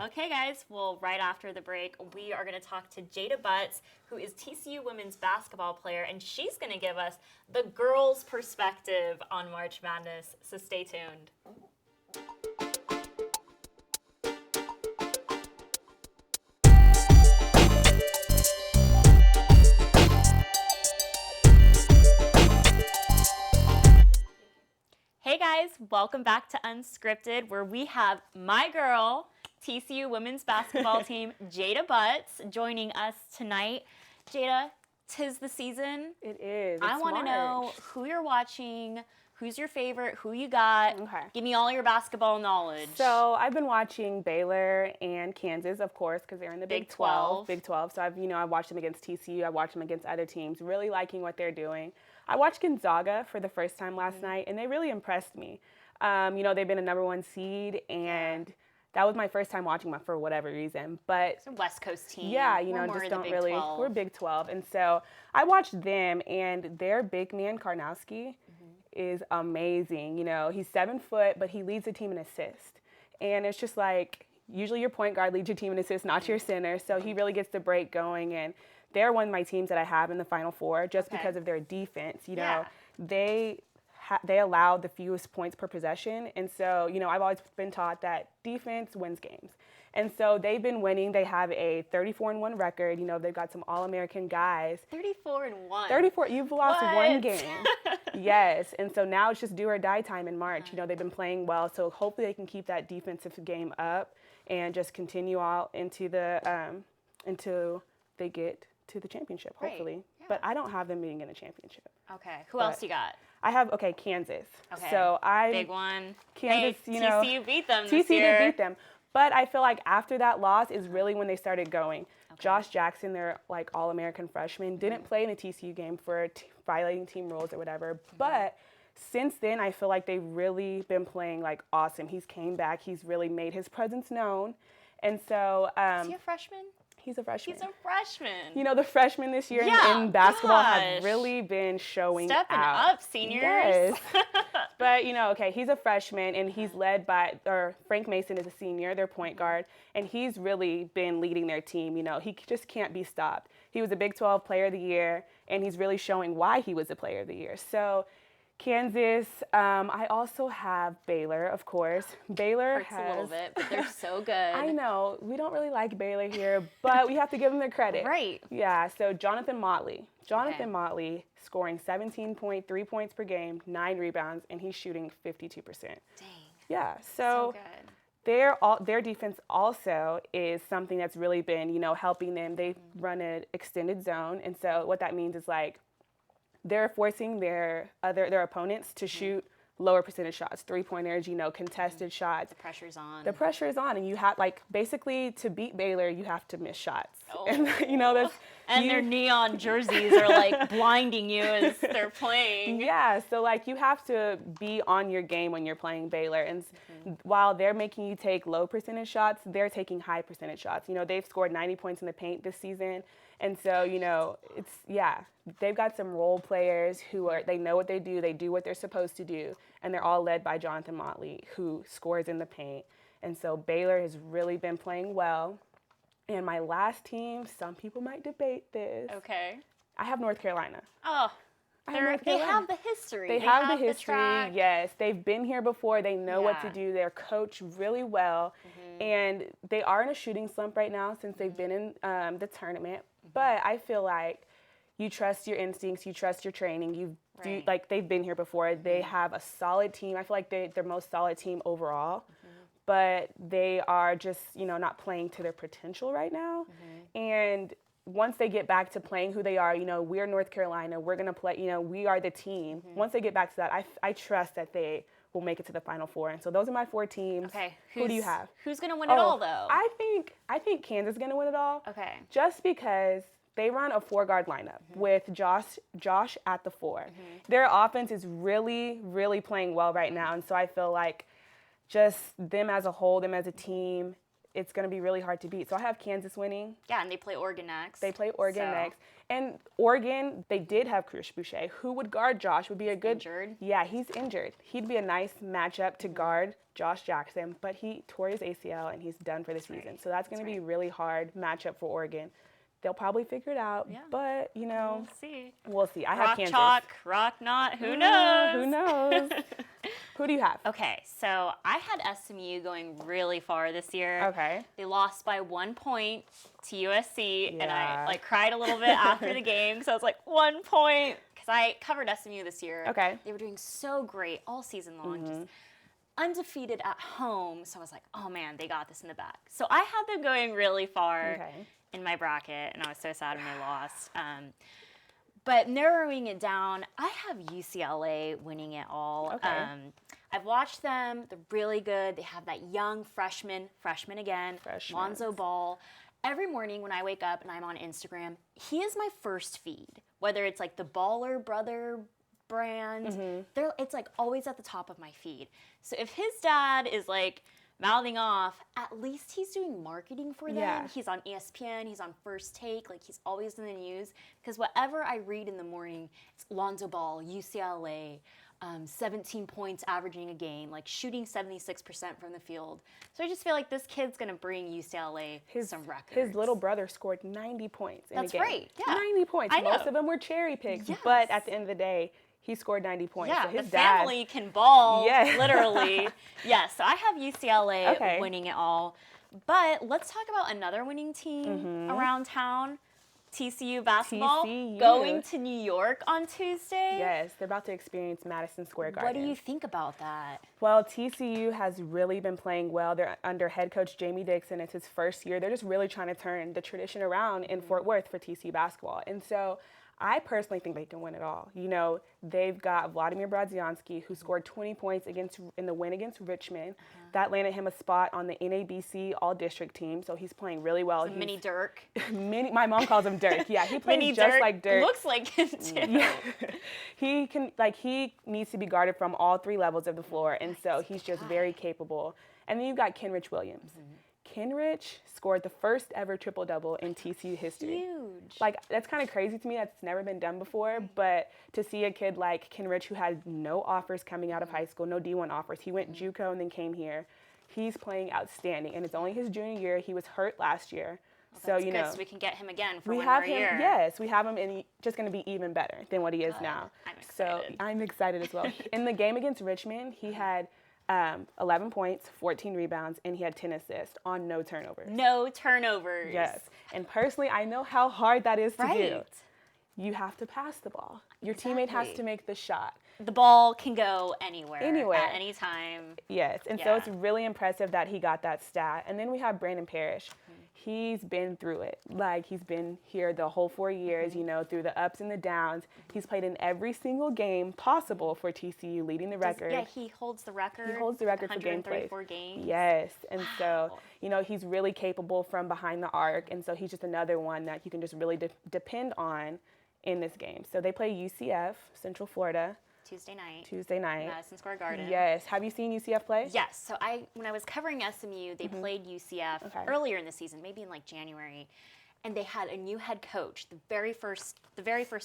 Okay, guys. Well, right after the break, we are going to talk to Jada Butts, who is TCU women's basketball player, and she's going to give us the girls' perspective on March Madness. So stay tuned. Hey guys, welcome back to Unscripted, where we have my girl, TCU women's basketball team, Jada Butts, joining us tonight. Jada, 'tis the season. It is. I want to know who you're watching, who's your favorite, who you got. Okay. Give me all your basketball knowledge. So I've been watching Baylor and Kansas, of course, because they're in the Big 12. Big 12. So I've watched them against TCU. I watched them against other teams. Really liking what they're doing. I watched Gonzaga for the first time last night, and they really impressed me. They've been a number 1 seed, and that was my first time watching them for whatever reason. But it's a West Coast team. Yeah, We're just don't really. 12. We're Big 12, and so I watched them, and their big man Karnowski is amazing. He's 7 foot, but he leads the team in assists, and it's just like usually your point guard leads your team in assists, not your center. So he really gets the break going, and they're one of my teams that I have in the Final Four just because of their defense. They allowed the fewest points per possession. And so, I've always been taught that defense wins games. And so they've been winning. They have a 34-1 record. They've got some All-American guys. 34-1. 34. You've lost one game. Yes. And so now it's just do or die time in March. They've been playing well. So hopefully they can keep that defensive game up and just continue out into until they get to the championship, hopefully. Right. Yeah. But I don't have them being in a championship. Okay. Who else you got? I have, Kansas. Okay. So big one. Kansas, hey, TCU beat them this TCU year. did beat them. But I feel like after that loss is really when they started going. Okay. Josh Jackson, their All-American freshman, didn't play in the TCU game for violating team rules or whatever. But since then, I feel like they've really been playing awesome. He's came back. He's really made his presence known. And so is he a freshman? He's a freshman. He's a freshman. The freshmen this year in basketball have really been showing Stepping out. up, seniors. Yes. But, he's a freshman, and he's led by, Frank Mason is a senior, their point guard, and he's really been leading their team. He just can't be stopped. He was a Big 12 Player of the Year, and he's really showing why he was a Player of the Year. So, Kansas, I also have Baylor, of course. Baylor hurts a little bit, but they're so good. I know. We don't really like Baylor here, but we have to give them their credit. Right. Yeah, so Jonathan Motley. Motley scoring 17.3 points per game, 9 rebounds, and he's shooting 52%. Dang. Yeah, so good. Their defense also is something that's really been, helping them. They run an extended zone, and so what that means is they're forcing their opponents to shoot lower percentage shots, 3-pointers, contested shots. The pressure's on. The pressure is on, and you have basically to beat Baylor, you have to miss shots. Oh. And that's their neon jerseys are blinding you as they're playing. Yeah, so you have to be on your game when you're playing Baylor, and while they're making you take low percentage shots, they're taking high percentage shots. They've scored 90 points in the paint this season. And so, they've got some role players they know what they do what they're supposed to do, and they're all led by Jonathan Motley, who scores in the paint. And so Baylor has really been playing well. And my last team, some people might debate this. Okay. I have North Carolina. Oh, they have the history. They have the history, track. yes. They've been here before. They know what to do. They're coached really well. And they are in a shooting slump right now since they've been in the tournament. But I feel like you trust your instincts, you trust your training. They've been here before. They have a solid team. I feel like they're the most solid team overall. But they are just, not playing to their potential right now. And once they get back to playing who they are, we're North Carolina, we're going to play, we are the team. Once they get back to that, I trust that they will make it to the Final Four. And so those are my 4 teams. Okay. Who do you have? Who's going to win it all, though? I think Kansas is going to win it all. Okay. Just because they run a 4-guard lineup with Josh at the 4. Their offense is really, really playing well right now. And so I feel like just them as a whole, them as a team, it's going to be really hard to beat. So I have Kansas winning. Yeah, and they play Oregon next. They play Oregon next. And Oregon, they did have Chris Boucher. Who would guard Josh? Would be a good. Injured. Yeah, he's injured. He'd be a nice matchup to guard Josh Jackson, but he tore his ACL and he's done for the season. So that's going to be a really hard matchup for Oregon. They'll probably figure it out, but, you know, we'll see. I have Kansas. Rock chalk, rock not, who knows? Who knows? Who do you have? Okay, so I had SMU going really far this year. Okay. They lost by 1 point to USC, and I like cried a little bit after the game. So I was like, 1 point, because I covered SMU this year. Okay. They were doing so great all season long, just undefeated at home. So I was like, oh man, they got this in the bag. So I had them going really far in my bracket, and I was so sad when they lost. But narrowing it down, I have UCLA winning it all. Okay. I've watched them. They're really good. They have that young freshman again, Lonzo Ball. Every morning when I wake up and I'm on Instagram, he is my first feed. Whether it's like the Baller Brother brand, it's like always at the top of my feed. So if his dad is like mouthing off, at least he's doing marketing for them. Yeah. He's on ESPN, he's on First Take, like he's always in the news. Because whatever I read in the morning, it's Lonzo Ball, UCLA, 17 points averaging a game, like shooting 76% from the field. So I just feel like this kid's going to bring UCLA some records. His little brother scored 90 points in a game. That's right, yeah. 90 points. I know. Most of them were cherry picked, but at the end of the day, he scored 90 points. Yeah, so his the dad, family can ball, literally. Yes, so I have UCLA winning it all. But let's talk about another winning team around town. TCU basketball going to New York on Tuesday. Yes, they're about to experience Madison Square Garden. What do you think about that? Well, TCU has really been playing well. They're under head coach Jamie Dixon. It's his first year. They're just really trying to turn the tradition around in Fort Worth for TCU basketball. And so I personally think they can win it all. You know, they've got Vladimir Braziansky, who scored 20 points in the win against Richmond. That landed him a spot on the NABC All-District team, so he's playing really well. He's mini Dirk. My mom calls him Dirk. Yeah, he plays just like Dirk. Looks like him too. Yeah. He needs to be guarded from all three levels of the floor, and so he's just very capable. And then you've got Kenrich Williams. Kenrich scored the first ever triple-double in TCU history. Huge. Like, that's kind of crazy to me. That's never been done before. But to see a kid like Kenrich, who had no offers coming out of high school, no D1 offers. He went JUCO and then came here. He's playing outstanding. And it's only his junior year. He was hurt last year. Well, that's good, so we can get him again for one more year. Yes, we have him, and he's just going to be even better than what he is now. I'm excited. So I'm excited as well. In the game against Richmond, he had 11 points, 14 rebounds, and he had 10 assists on no turnovers. No turnovers. Yes. And personally, I know how hard that is to do. You have to pass the ball. Your teammate has to make the shot. The ball can go anywhere. Anywhere. At any time. Yes. And so it's really impressive that he got that stat. And then we have Brandon Parrish. He's been through it. Like, he's been here the whole 4 years, you know, through the ups and the downs. He's played in every single game possible for TCU, leading the record. Yeah, he holds the record. He holds the record for game plays. 134 games. Yes. And so, you know, he's really capable from behind the arc. And so he's just another one that you can just really depend on in this game. So they play UCF, Central Florida. Tuesday night. Madison Square Garden. Yes. Have you seen UCF play? Yes. So when I was covering SMU, they played UCF earlier in the season, maybe in like January, and they had a new head coach. The very first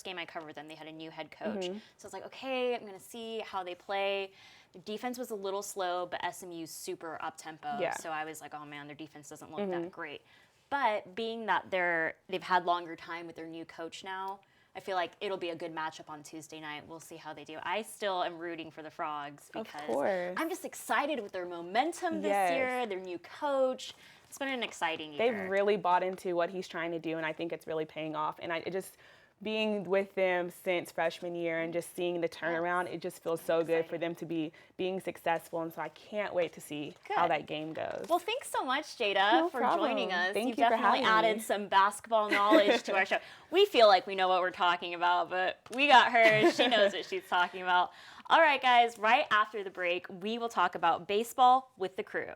game I covered them, they had a new head coach. So I was like, okay, I'm going to see how they play. Their defense was a little slow, but SMU's super up-tempo. Yeah. So I was like, oh man, their defense doesn't look that great. But being that they've had longer time with their new coach now, I feel like it'll be a good matchup on Tuesday night. We'll see how they do. I still am rooting for the Frogs because I'm just excited with their momentum this year, their new coach. It's been an exciting year. They've really bought into what he's trying to do, and I think it's really paying off. And being with them since freshman year and just seeing the turnaround, it just feels so good for them to be being successful. And so I can't wait to see how that game goes. Well, thanks so much, Jada, for joining us. Thank You've you for having definitely added some basketball knowledge to our show. We feel like we know what we're talking about, but we got her. She knows what she's talking about. All right, guys, right after the break, we will talk about baseball with the crew.